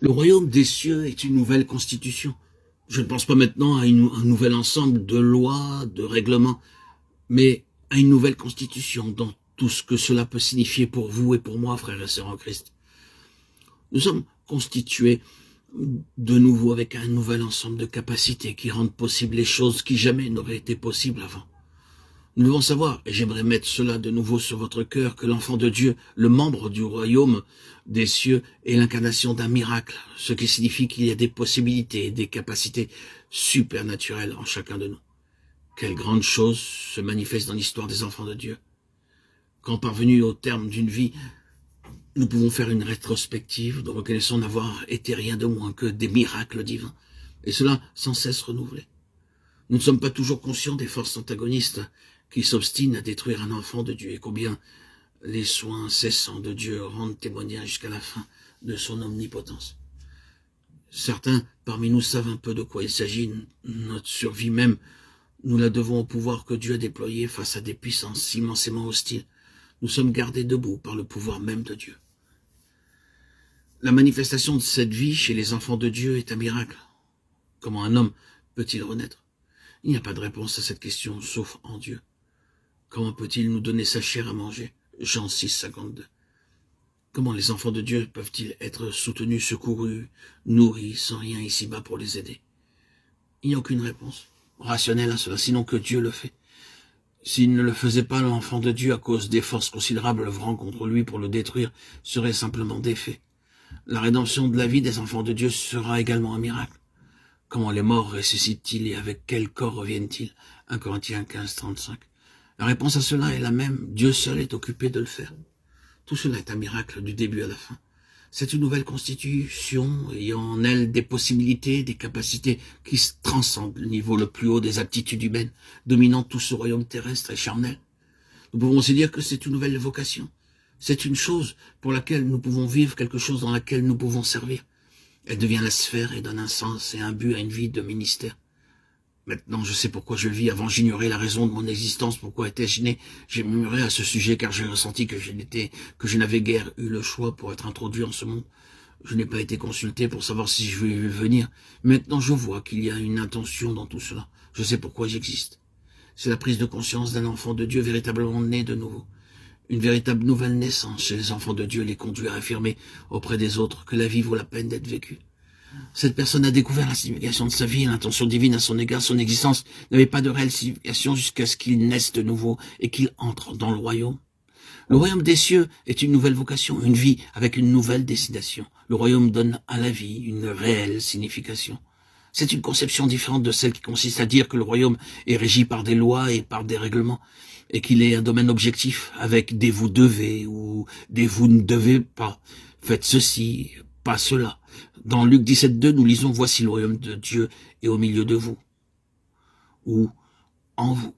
Le royaume des cieux est une nouvelle constitution. Je ne pense pas maintenant à un nouvel ensemble de lois, de règlements, mais à une nouvelle constitution dans tout ce que cela peut signifier pour vous et pour moi, frères et sœurs en Christ. Nous sommes constitués de nouveau avec un nouvel ensemble de capacités qui rendent possibles les choses qui jamais n'auraient été possibles avant. Nous devons savoir, et j'aimerais mettre cela de nouveau sur votre cœur, que l'enfant de Dieu, le membre du royaume des cieux, est l'incarnation d'un miracle, ce qui signifie qu'il y a des possibilités et des capacités supernaturelles en chacun de nous. Quelle grande chose se manifeste dans l'histoire des enfants de Dieu. Quand parvenus au terme d'une vie, nous pouvons faire une rétrospective, nous reconnaissons n'avoir été rien de moins que des miracles divins, et cela sans cesse renouvelé. Nous ne sommes pas toujours conscients des forces antagonistes qui s'obstinent à détruire un enfant de Dieu, et combien les soins incessants de Dieu rendent témoignage jusqu'à la fin de son omnipotence. Certains parmi nous savent un peu de quoi il s'agit. Notre survie même, nous la devons au pouvoir que Dieu a déployé face à des puissances immensément hostiles. Nous sommes gardés debout par le pouvoir même de Dieu. La manifestation de cette vie chez les enfants de Dieu est un miracle. Comment un homme peut-il renaître? Il n'y a pas de réponse à cette question, sauf en Dieu. Comment peut-il nous donner sa chair à manger? Jean 6, 52. Comment les enfants de Dieu peuvent-ils être soutenus, secourus, nourris, sans rien ici-bas pour les aider? Il n'y a aucune réponse rationnelle à cela, sinon que Dieu le fait. S'il ne le faisait pas, l'enfant de Dieu, à cause des forces considérables œuvrant contre lui pour le détruire, serait simplement défait. La rédemption de la vie des enfants de Dieu sera également un miracle. Comment les morts ressuscitent-ils et avec quel corps reviennent-ils? 1 Corinthiens 15, 35. La réponse à cela est la même. Dieu seul est occupé de le faire. Tout cela est un miracle du début à la fin. C'est une nouvelle constitution ayant en elle des possibilités, des capacités qui transcendent le niveau le plus haut des aptitudes humaines, dominant tout ce royaume terrestre et charnel. Nous pouvons aussi dire que c'est une nouvelle vocation. C'est une chose pour laquelle nous pouvons vivre, quelque chose dans laquelle nous pouvons servir. Elle devient la sphère et donne un sens et un but à une vie de ministère. Maintenant, je sais pourquoi je vis. Avant, j'ignorais la raison de mon existence. Pourquoi étais-je né? J'ai murmuré à ce sujet car j'ai ressenti que je n'avais guère eu le choix pour être introduit en ce monde. Je n'ai pas été consulté pour savoir si je vais venir. Maintenant, je vois qu'il y a une intention dans tout cela. Je sais pourquoi j'existe. C'est la prise de conscience d'un enfant de Dieu véritablement né de nouveau. Une véritable nouvelle naissance chez les enfants de Dieu les conduit à affirmer auprès des autres que la vie vaut la peine d'être vécue. Cette personne a découvert la signification de sa vie, l'intention divine à son égard, son existence n'avait pas de réelle signification jusqu'à ce qu'il naisse de nouveau et qu'il entre dans le royaume. Le royaume des cieux est une nouvelle vocation, une vie avec une nouvelle destination. Le royaume donne à la vie une réelle signification. C'est une conception différente de celle qui consiste à dire que le royaume est régi par des lois et par des règlements, et qu'il est un domaine objectif avec des vous devez ou des vous ne devez pas. Faites ceci, pas cela. Dans Luc 17, 2, nous lisons « Voici le royaume de Dieu est au milieu de vous » ou « en vous ».